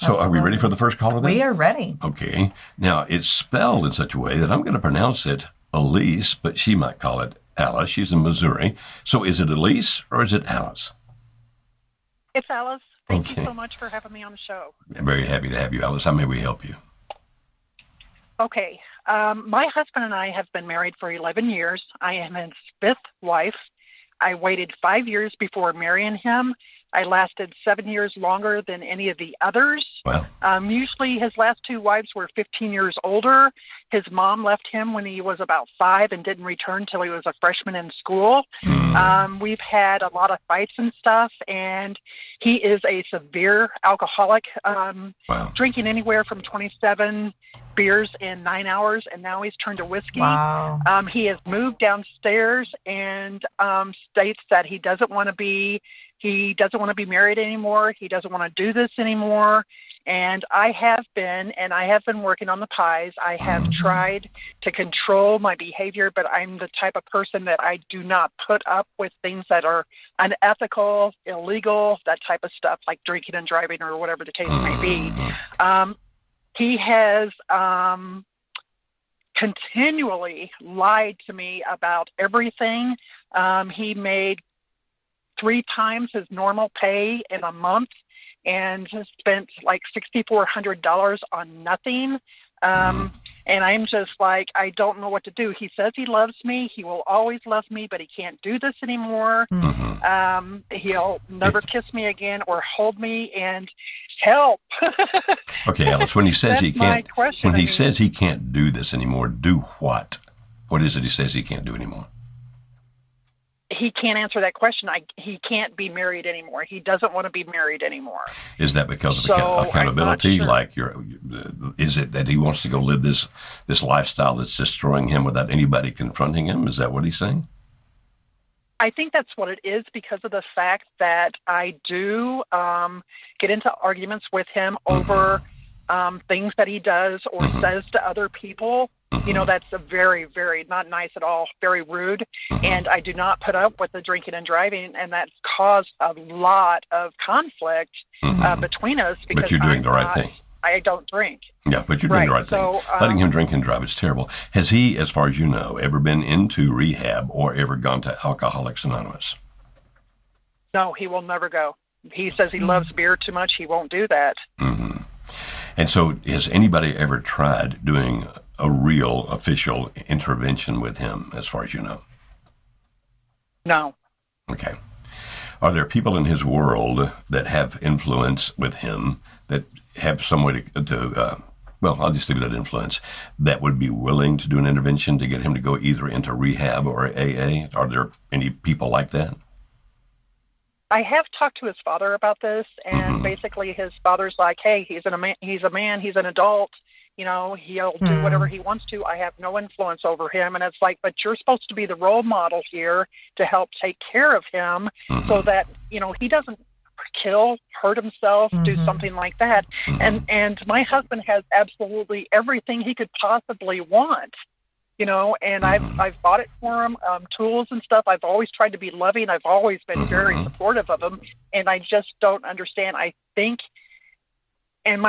So are we ready for the first caller then? We are ready. Okay. Now, it's spelled in such a way that I'm going to pronounce it Elise, but she might call it Alice. She's in Missouri. So is it Elise or is it Alice? It's Alice. Thank you so much for having me on the show. I'm very happy to have you, Alice. How may we help you? Okay. My husband and I have been married for 11 years. I am his fifth wife. I waited 5 years before marrying him. I lasted 7 years longer than any of the others. Wow. Usually his last two wives were 15 years older. His mom left him when he was about 5 and didn't return until he was a freshman in school. We've had a lot of fights and stuff, and he is a severe alcoholic, drinking anywhere from 27 beers in 9 hours, and now he's turned to whiskey. Wow. He has moved downstairs and states that he doesn't want to be married anymore. He doesn't want to do this anymore. And I have been working on the pies. I have tried to control my behavior, but I'm the type of person that I do not put up with things that are unethical, illegal, that type of stuff, like drinking and driving or whatever the case may be. He has continually lied to me about everything. He made 3 times his normal pay in a month and has spent like $6,400 on nothing. And I'm just like, I don't know what to do. He says he loves me. He will always love me, but he can't do this anymore. He'll never kiss me again or hold me, and help. Okay, Alice, when he says he can't, says he can't do this anymore, do what? What is it he says he can't do anymore? He can't answer that question. He can't be married anymore. He doesn't want to be married anymore. Is that because of accountability? Sure. Like, is it that he wants to go live this lifestyle that's destroying him without anybody confronting him? Is that what he's saying? I think that's what it is, because of the fact that I do get into arguments with him over things that he does or says to other people. You know, that's a very, very not nice at all, very rude. And I do not put up with the drinking and driving, and that's caused a lot of conflict between us. Because but you're doing the right thing. I don't drink. Yeah, but you're doing the right thing. Letting him drink and drive is terrible. Has he, as far as you know, ever been into rehab or ever gone to Alcoholics Anonymous? No, he will never go. He says he loves beer too much. He won't do that. And so has anybody ever tried doing a real official intervention with him, as far as you know? No. Okay. Are there people in his world that have influence with him, that have some way to well, I'll just leave it at influence, that would be willing to do an intervention to get him to go either into rehab or AA? Are there any people like that? I have talked to his father about this, and basically his father's like, hey, he's a man, he's an adult, you know, he'll do whatever he wants to. I have no influence over him. And it's like, but you're supposed to be the role model here to help take care of him so that, you know, he doesn't hurt himself, do something like that. And my husband has absolutely everything he could possibly want. You know, and I've bought it for him, tools and stuff. I've always tried to be loving. I've always been very supportive of him, and I just don't understand. I think, and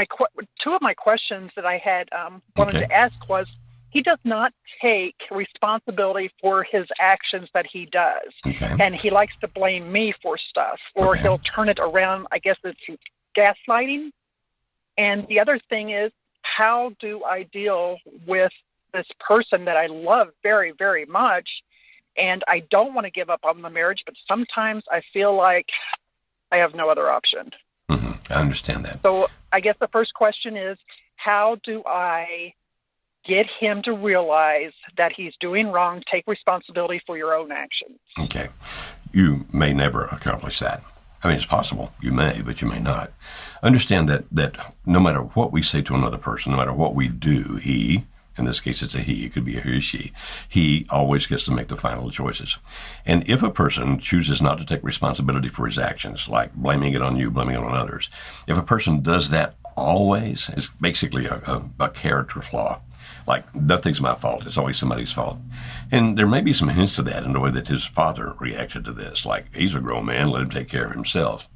two of my questions that I had wanted to ask was, he does not take responsibility for his actions that he does, and he likes to blame me for stuff, or he'll turn it around. I guess it's gaslighting. And the other thing is, how do I deal with this person that I love very, very much, and I don't want to give up on the marriage, but sometimes I feel like I have no other option. I understand that. So I guess the first question is, how do I get him to realize that he's doing wrong, take responsibility for your own actions? Okay. You may never accomplish that. I mean, it's possible. You may, but you may not. Understand that no matter what we say to another person, no matter what we do, he, in this case it's a he, it could be a he or she, he always gets to make the final choices. And if a person chooses not to take responsibility for his actions, like blaming it on you, blaming it on others, if a person does that always, it's basically a character flaw. Like, nothing's my fault. It's always somebody's fault. And there may be some hints to that in the way that his father reacted to this. Like, he's a grown man, let him take care of himself.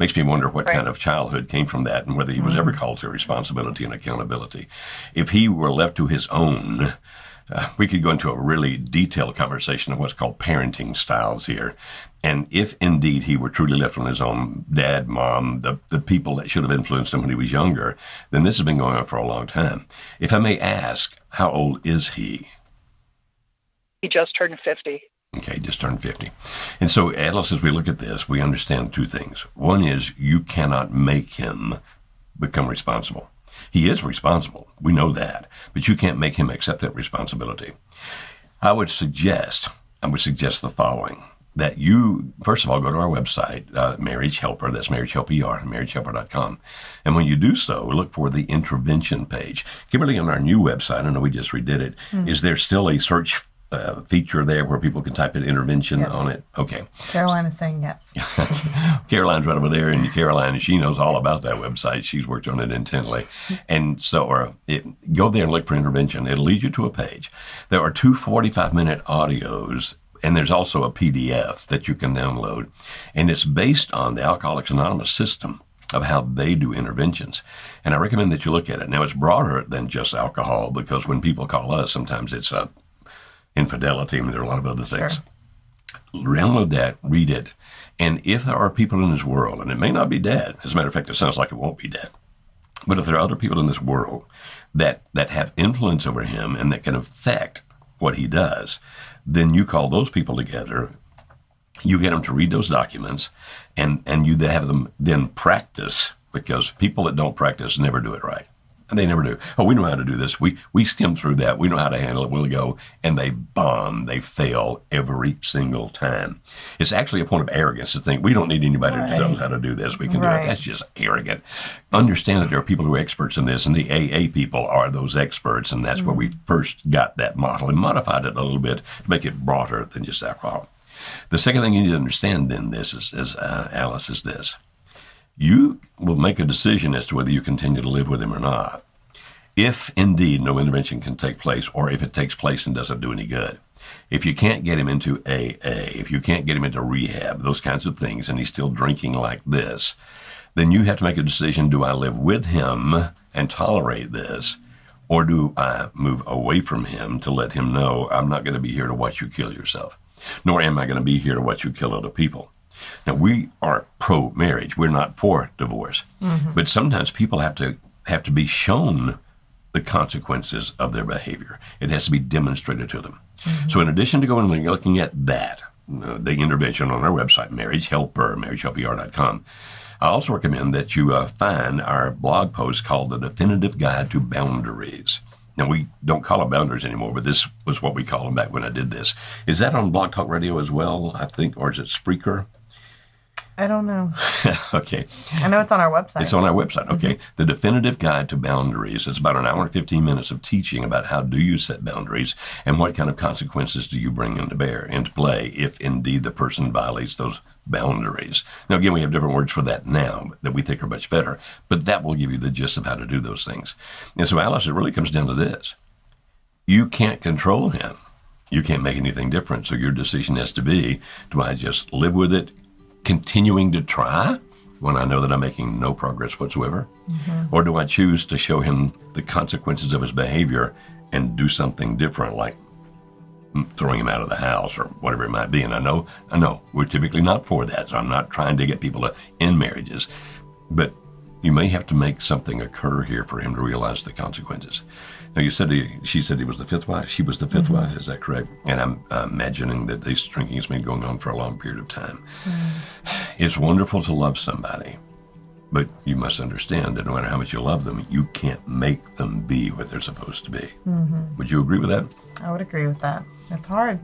Makes me wonder what kind of childhood came from that and whether he was ever called to responsibility and accountability. If he were left to his own, we could go into a really detailed conversation of what's called parenting styles here. And if indeed he were truly left on his own, dad, mom, the people that should have influenced him when he was younger, then this has been going on for a long time. If I may ask, how old is he? He just turned 50. Okay, just turned 50. And so, Atlas, as we look at this, we understand two things. One is you cannot make him become responsible. He is responsible. We know that. But you can't make him accept that responsibility. I would suggest the following. That you, first of all, go to our website, Marriage Helper, that's Marriage Help ER, marriagehelper.com. And when you do so, look for the intervention page. Kimberly, on our new website, I know we just redid it, is there still a search feature there where people can type in intervention on it? Okay. Caroline is saying yes. Caroline's right over there, and Caroline, she knows all about that website. She's worked on it intently. And so go there and look for intervention. It'll lead you to a page. There are 2 45-minute audios, and there's also a PDF that you can download. And it's based on the Alcoholics Anonymous system of how they do interventions. And I recommend that you look at it. Now, it's broader than just alcohol, because when people call us, sometimes it's infidelity. I mean, there are a lot of other things. Sure. Download that, read it. And if there are people in this world, and it may not be Dad, as a matter of fact, it sounds like it won't be Dad, but if there are other people in this world that have influence over him and that can affect what he does, then you call those people together, you get them to read those documents, and you have them then practice, because people that don't practice never do it right. And they never do. Oh, we know how to do this. We skim through that. We know how to handle it. We'll go. And they bomb. They fail every single time. It's actually a point of arrogance to think we don't need anybody to tell us how to do this. We can do it. That's just arrogant. Understand that there are people who are experts in this, and the AA people are those experts, and that's where we first got that model and modified it a little bit to make it broader than just alcohol. The second thing you need to understand in this is Alice, is this. You will make a decision as to whether you continue to live with him or not. If indeed no intervention can take place, or if it takes place and doesn't do any good. If you can't get him into AA, if you can't get him into rehab, those kinds of things, and he's still drinking like this, then you have to make a decision, do I live with him and tolerate this, or do I move away from him to let him know I'm not going to be here to watch you kill yourself, nor am I going to be here to watch you kill other people. Now, we are pro-marriage. We're not for divorce. But sometimes people have to be shown the consequences of their behavior. It has to be demonstrated to them. So in addition to going and looking at that, the intervention on our website, Marriage Helper, marriagehelper.com, I also recommend that you find our blog post called The Definitive Guide to Boundaries. Now, we don't call them boundaries anymore, but this was what we called them back when I did this. Is that on Blog Talk Radio as well, I think, or is it Spreaker? I don't know. Okay. I know it's on our website. It's on our website. Okay. The Definitive Guide to Boundaries. It's about an hour and 15 minutes of teaching about how do you set boundaries and what kind of consequences do you bring into play if indeed the person violates those boundaries. Now, again, we have different words for that now that we think are much better, but that will give you the gist of how to do those things. And so, Alice, it really comes down to this. You can't control him. You can't make anything different. So your decision has to be, do I just live with it, continuing to try when I know that I'm making no progress whatsoever? Or do I choose to show him the consequences of his behavior and do something different, like throwing him out of the house or whatever it might be? And I know we're typically not for that, so I'm not trying to get people to end marriages, but you may have to make something occur here for him to realize the consequences. Now, she said he was the fifth wife. She was the fifth wife. Is that correct? And I'm imagining that this drinking has been going on for a long period of time. It's wonderful to love somebody, but you must understand that no matter how much you love them, you can't make them be what they're supposed to be. Would you agree with that? I would agree with that. It's hard.